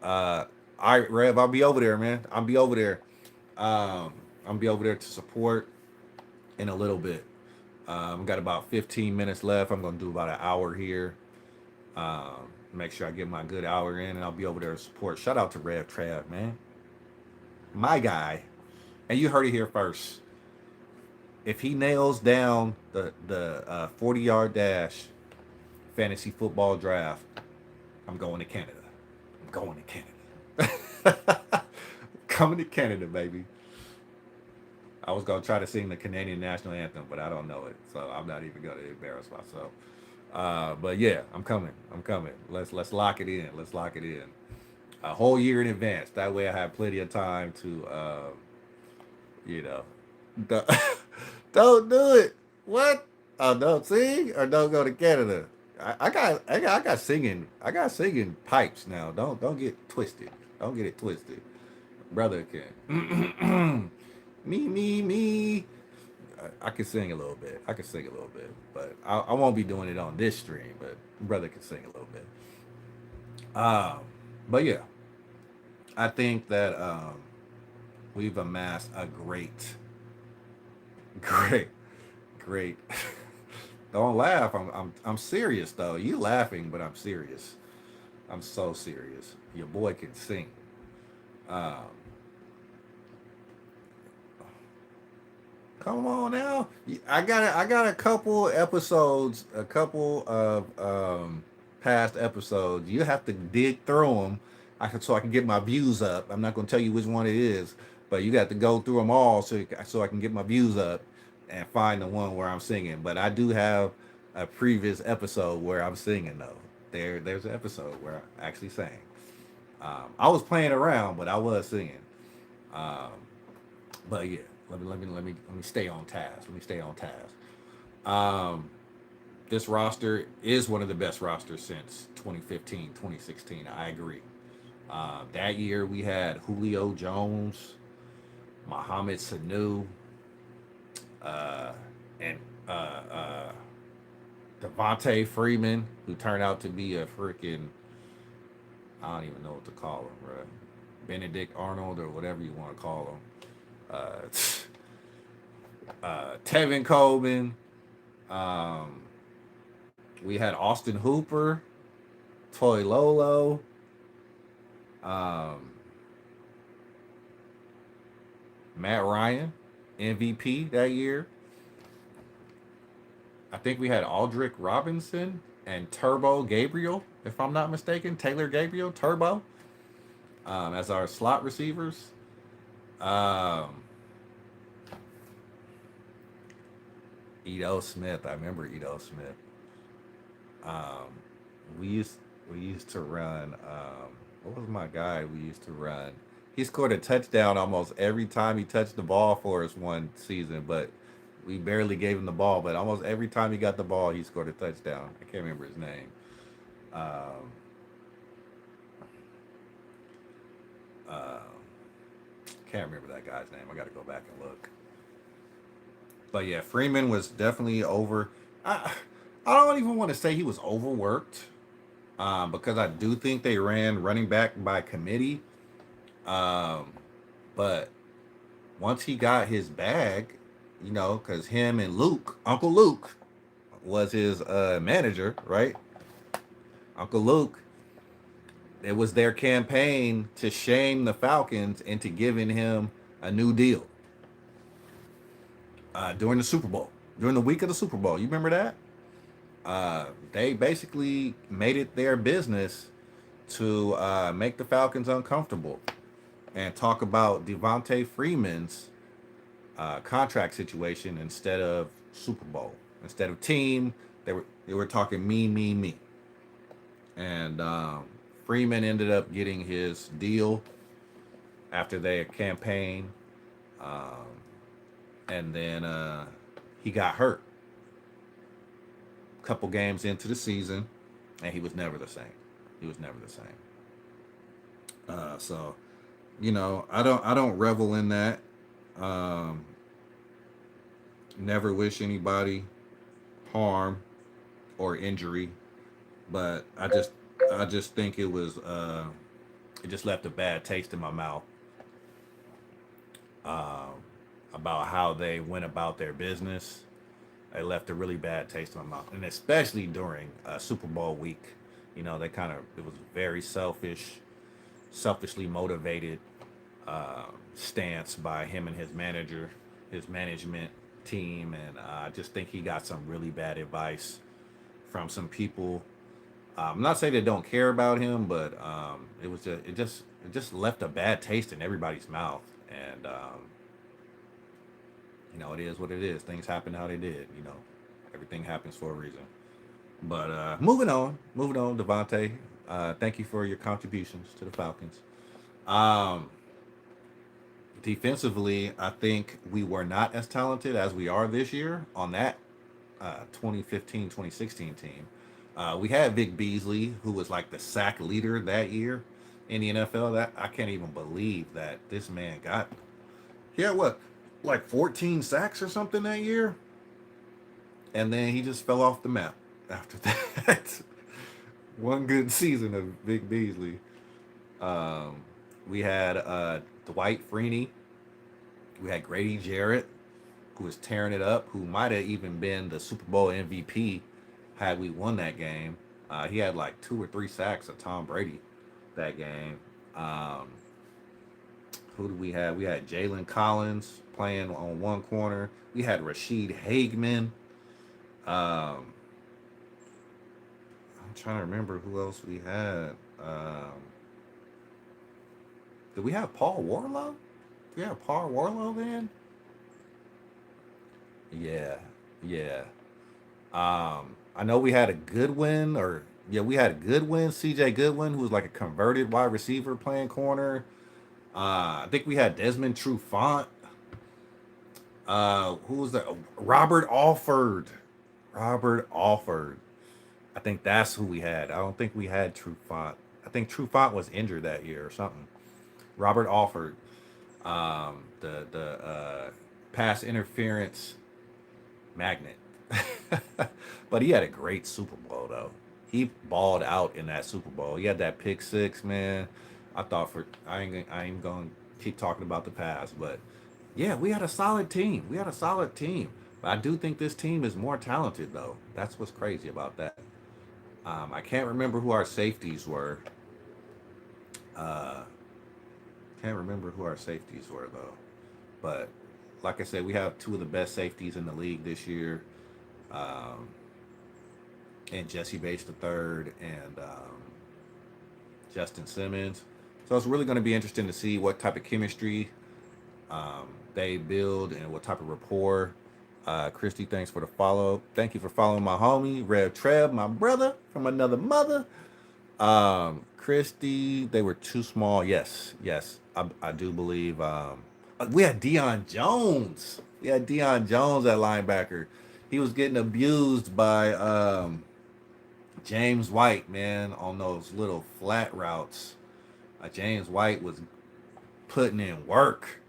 S1: All right, Rev, I'll be over there, man. I'll be over there. I'll be over there to support in a little bit. Got about 15 minutes left. I'm gonna do about an hour here. Make sure I get my good hour in, and I'll be over there to support. Shout out to Rev Trav, man, my guy. And you heard it here first. If he nails down the 40-yard dash fantasy football draft, I'm going to Canada. I'm going to Canada. Coming to Canada, baby. I was gonna try to sing the Canadian national anthem, but I don't know it, so I'm not even gonna embarrass myself. But yeah, I'm coming. I'm coming. Let's lock it in. Let's lock it in. A whole year in advance. That way, I have plenty of time to, you know, don't, don't do it. What? Oh, don't sing or don't go to Canada. I got singing. I got singing pipes now. Don't get twisted. Don't get it twisted. Brother can. Me. I can sing a little bit. But I won't be doing it on this stream. But brother can sing a little bit. But yeah, I think that we've amassed a great. Don't laugh. I'm serious though. You laughing, but I'm serious. I'm so serious. Your boy can sing. Um, Come on now. I got a couple episodes, a couple of past episodes. You have to dig through them. So I can get my views up. I'm not going to tell you which one it is, but you got to go through them all so I can get my views up and find the one where I'm singing. But I do have a previous episode where I'm singing though. There's an episode where I actually sang. I was playing around, but I was singing. Um, but yeah, let me stay on task. Let me stay on task. Um, this roster is one of the best rosters since 2015, 2016. I agree. That year we had Julio Jones, Mohamed Sanu, uh, and Devontae Freeman, who turned out to be a freaking, I don't even know what to call him, bro. Benedict Arnold or whatever you want to call him. Tevin Coleman. Um, we had Austin Hooper, Toy Lolo, um, Matt Ryan, MVP that year. I think we had Aldrick Robinson and Turbo Gabriel, if I'm not mistaken. Taylor Gabriel, Turbo, as our slot receivers. Um, Ito Smith, I remember Ito Smith. Um, we used we used to run. What was my guy? We used to run. He scored a touchdown almost every time he touched the ball for us one season, but we barely gave him the ball. But almost every time he got the ball, he scored a touchdown. I can't remember his name. Um, uh, can't remember that guy's name. I got to go back and look. But yeah, Freeman was definitely over. I, I don't even want to say he was overworked, because I do think they ran running back by committee. Um, but once he got his bag, because him and Luke, Uncle Luke, was his manager, right? Uncle Luke, it was their campaign to shame the Falcons into giving him a new deal during the Super Bowl, during the week of the Super Bowl. You remember that? They basically made it their business to make the Falcons uncomfortable and talk about Devontae Freeman's contract situation instead of Super Bowl, instead of team. They were talking me, and Freeman ended up getting his deal after their campaign, um, and then he got hurt a couple games into the season, and he was never the same. He was never the same. So I don't revel in that. Um, Never wish anybody harm or injury, but I just think it just left a bad taste in my mouth, um, about how they went about their business. It left a really bad taste in my mouth, and especially during Super Bowl week. It was very selfishly motivated stance by him and his manager, his management team, and I just think he got some really bad advice from some people. I'm not saying they don't care about him, but it just left a bad taste in everybody's mouth, and it is what it is. Things happen how they did. Everything happens for a reason. But moving on, Devontae. Thank you for your contributions to the Falcons. Um, Defensively, I think we were not as talented as we are this year on that 2015-2016 team. We had Vic Beasley, who was like the sack leader that year in the NFL. That I can't even believe that this man got. He had what, like 14 sacks or something that year, and then he just fell off the map after that. One good season of Vic Beasley. Um, we had Dwight Freeney. We had Grady Jarrett, who was tearing it up, who might have even been the Super Bowl MVP had we won that game. He had like 2 or 3 sacks of Tom Brady that game. Um, who do we have? We had Jalen Collins playing on one corner. We had Rashid Hageman. Um, I'm trying to remember who else we had. Um, did we have Paul Warlow? Yeah, Paul Warlow then. Yeah, yeah. I know we had a Goodwin, or yeah, we had a Goodwin, C.J. Goodwin, who was like a converted wide receiver playing corner. I think we had Desmond Trufant. Who was that? Robert Alford. Robert Alford. I think that's who we had. I don't think we had Trufant. I think Trufant was injured that year or something. Robert Alford, the pass interference magnet. But he had a great Super Bowl though. He balled out in that Super Bowl. He had that pick six, man. I ain't gonna keep talking about the past, but yeah, we had a solid team. We had a solid team. But I do think this team is more talented though. That's what's crazy about that. I can't remember who our safeties were. Uh, can't remember who our safeties were though. But like I said, we have two of the best safeties in the league this year. Um, and Jesse Bates the third, and Justin Simmons. So it's really going to be interesting to see what type of chemistry they build and what type of rapport. Christy, thanks for the follow. Thank you for following my homie Rev Trev, my brother from another mother. Christy, they were too small. Yes, yes, I do believe. We had Deion Jones. We had Deion Jones at linebacker. He was getting abused by James White, man, on those little flat routes. James White was putting in work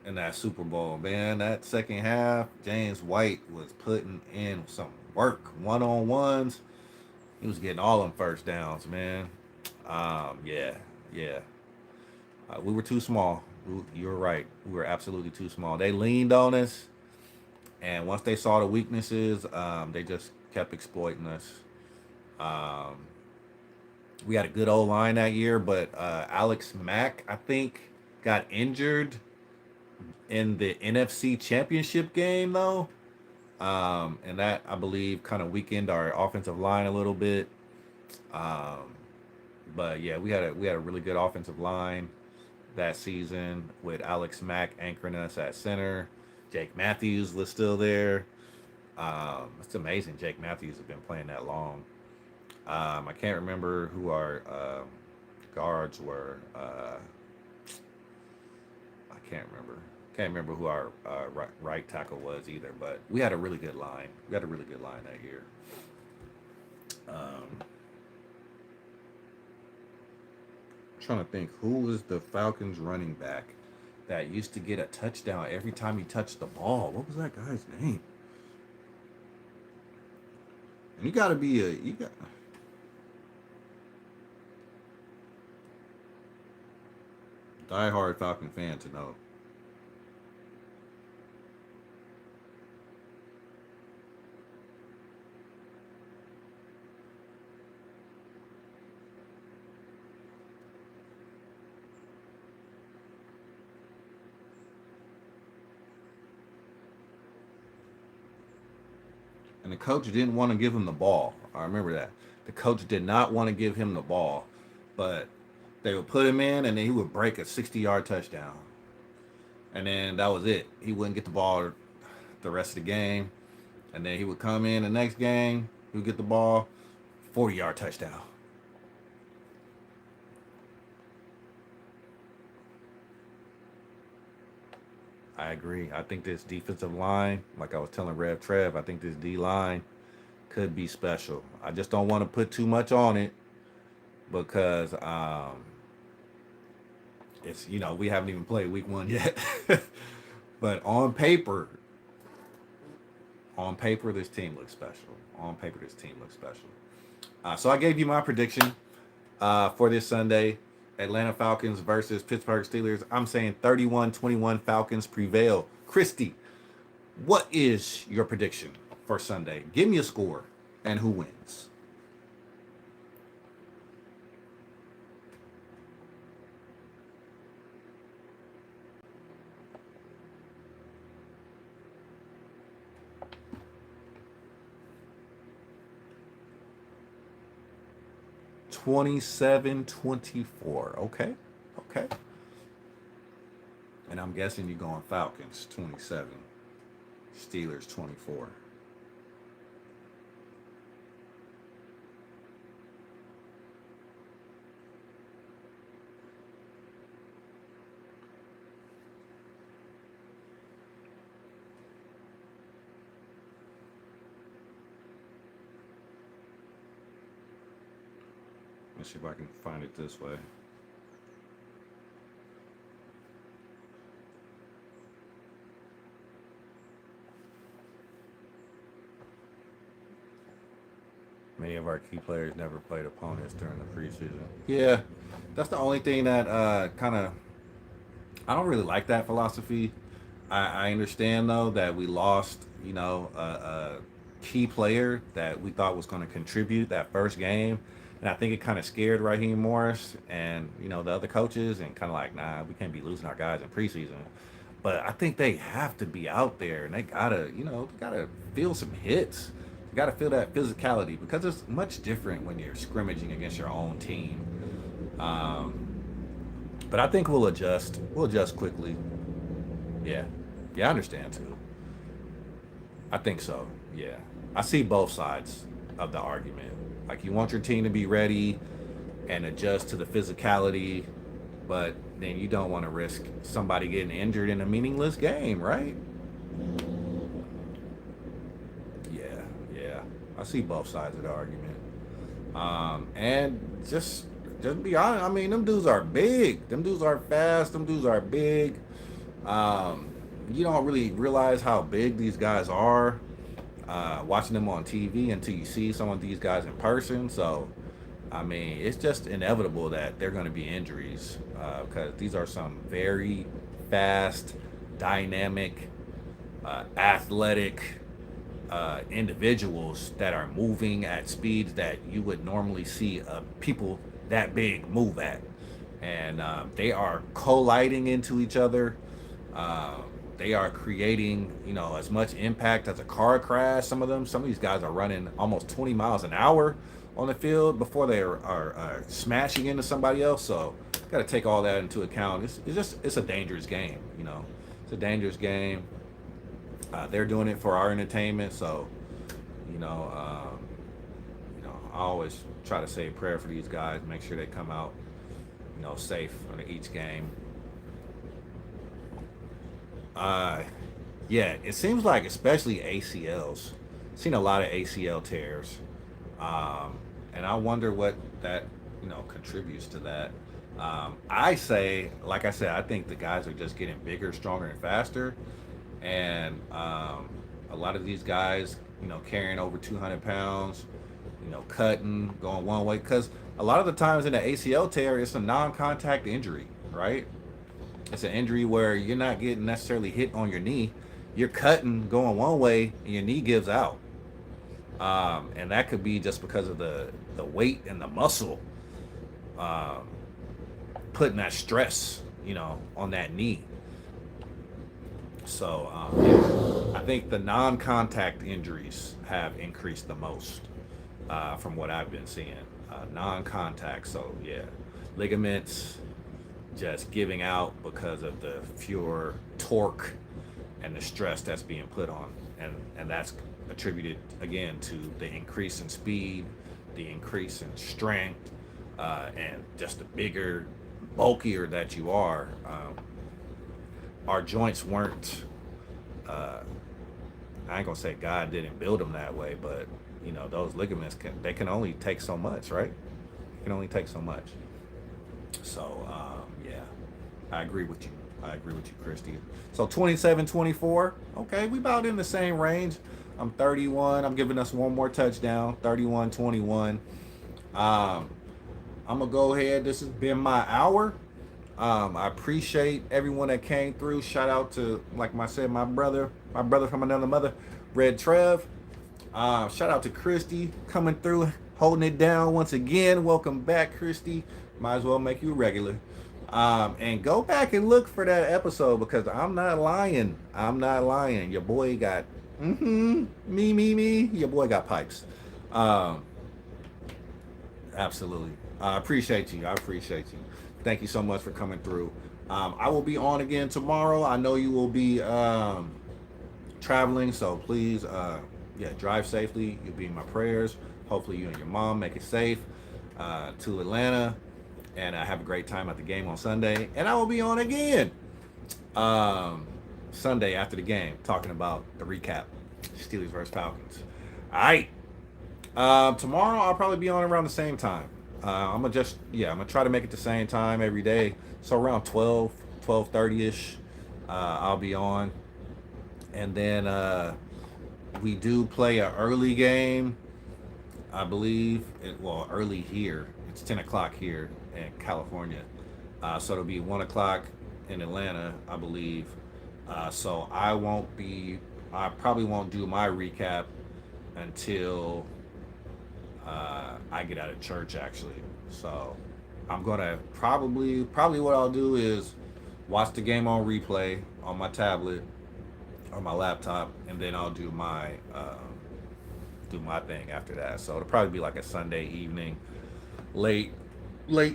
S1: in that Super Bowl, man. That second half, James White was putting in some work. One on ones. He was getting all them first downs, man. Yeah, yeah. We were too small. You were right. We were absolutely too small. They leaned on us, and once they saw the weaknesses, they just kept exploiting us. Um, we had a good old line that year, but Alex Mack, I think, got injured in the NFC Championship game, though. And that, I believe, kind of weakened our offensive line a little bit. Um, but yeah, we had a really good offensive line that season with Alex Mack anchoring us at center. Jake Matthews was still there. It's amazing Jake Matthews has been playing that long. I can't remember who our guards were. I can't remember. Can't remember who our right tackle was either. But we had a really good line. We had a really good line that year. Um, trying to think who is the Falcons running back that used to get a touchdown every time he touched the ball. What was that guy's name? And you got to be a you got diehard Falcon fan to know. And the coach didn't want to give him the ball. I remember that. The coach did not want to give him the ball, but they would put him in, and then he would break a 60-yard touchdown. And then that was it. He wouldn't get the ball the rest of the game. And then he would come in the next game, he would get the ball, 40-yard touchdown. I agree. I think this defensive line, like I was telling Rev Trev, I think this D line could be special. I just don't want to put too much on it because it's we haven't even played week 1 yet. But on paper, this team looks special. On paper, this team looks special. So I gave you my prediction for this Sunday. Atlanta Falcons versus Pittsburgh Steelers. I'm saying 31-21 Falcons prevail. Christy, what is your prediction for Sunday? Give me a score and who wins. 27-24. Okay. Okay. And I'm guessing you're going Falcons 27, Steelers 24. Let's see if I can find it this way. Many of our key players never played opponents during the preseason. Yeah, that's the only thing that kind of I don't really like that philosophy. I understand though that we lost, a key player that we thought was going to contribute that first game, and I think it kind of scared Raheem Morris and the other coaches, and kind of like, nah, we can't be losing our guys in preseason. But I think they have to be out there, and they gotta feel some hits. You gotta feel that physicality because it's much different when you're scrimmaging against your own team. Um, but I think we'll adjust. We'll adjust quickly. Yeah, yeah, I understand too. I think so. Yeah, I see both sides of the argument. Like you want your team to be ready and adjust to the physicality, but then you don't want to risk somebody getting injured in a meaningless game, right? Yeah, yeah. I see both sides of the argument. And just be honest. I mean, them dudes are big. Them dudes are fast. Them dudes are big. Um, you don't really realize how big these guys are watching them on TV until you see some of these guys in person. So, I mean, it's just inevitable that there are going to be injuries because these are some very fast, dynamic, athletic individuals that are moving at speeds that you would normally see people that big move at. And they are colliding into each other. They are creating, as much impact as a car crash. Some of these guys are running almost 20 miles an hour on the field before they are smashing into somebody else. So, got to take all that into account. It's a dangerous game. It's a dangerous game. They're doing it for our entertainment. So, I always try to say a prayer for these guys. Make sure they come out, safe on each game. Uh, yeah, it seems like especially ACLs. Seen a lot of ACL tears, and I wonder what that contributes to that. I say, like I said, I think the guys are just getting bigger, stronger, and faster. And a lot of these guys, carrying over 200 pounds, cutting, going one way. Because a lot of the times in the ACL tear, it's a non contact injury, right? It's an injury where you're not getting necessarily hit on your knee. You're cutting, going one way, and your knee gives out. And that could be just because of the weight and the muscle um, putting that stress, on that knee. So yeah, I think the non-contact injuries have increased the most from what I've been seeing. Non-contact, so yeah, ligaments just giving out because of the pure torque and the stress that's being put on, and that's attributed again to the increase in speed, the increase in strength, and just the bigger, bulkier that you are. Our joints weren't. Uh, I ain't gonna say God didn't build them that way, but those ligaments can only take so much, right? Can only take so much. So yeah, I agree with you. I agree with you, Christy. So 27, 24. Okay, we about in the same range. I'm 31. I'm giving us one more touchdown. 31, 21. Um, I'm gonna go ahead. This has been my hour. I appreciate everyone that came through. Shout out to, like I said, my brother from another mother, Red Trev. Shout out to Christy coming through, holding it down once again. Welcome back, Christy. Might as well make you a regular. And go back and look for that episode because I'm not lying. I'm not lying. Your boy got me. Your boy got pipes. Um, Absolutely. I appreciate you. I appreciate you. Thank you so much for coming through. I will be on again tomorrow. I know you will be traveling, so please, yeah, drive safely. You'll be in my prayers. Hopefully, you and your mom make it safe to Atlanta, and have a great time at the game on Sunday. And I will be on again Sunday after the game, talking about the recap, Steelers versus Falcons. All right. Tomorrow I'll probably be on around the same time. I'm gonna try to make it the same time every day. So around 12, 12:30ish, I'll be on. And then we do play an early game, I believe. Early here. It's 10 o'clock here in California. So it'll be 1 o'clock in Atlanta, I believe. So I probably won't do my recap until I get out of church actually. So I'm gonna probably what I'll do is watch the game on replay on my tablet or my laptop, and then I'll do my thing after that. So it'll probably be like a Sunday evening, late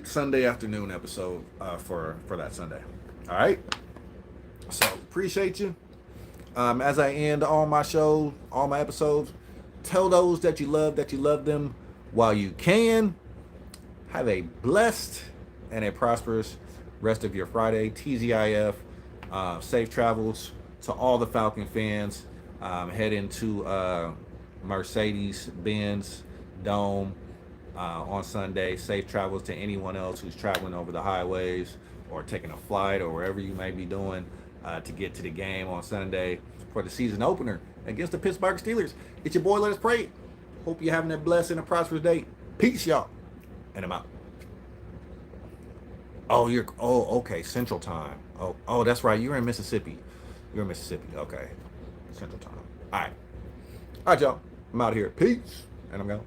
S1: Sunday afternoon episode for that Sunday. All right. So appreciate you. As I end all my shows, all my episodes, tell those that you love them while you can. Have a blessed and a prosperous rest of your Friday. TGIF. Safe travels to all the Falcon fans. Head into Mercedes-Benz Dome on Sunday. Safe travels to anyone else who's traveling over the highways or taking a flight or wherever you may be doing to get to the game on Sunday for the season opener against the Pittsburgh Steelers. It's your boy, Let Us Pray. Hope you're having a blessed and a prosperous day. Peace, y'all. And I'm out. Okay, Central Time. Oh, that's right. You're in Mississippi. Okay. Central Time. All right, y'all. I'm out here. Peace. And I'm gone.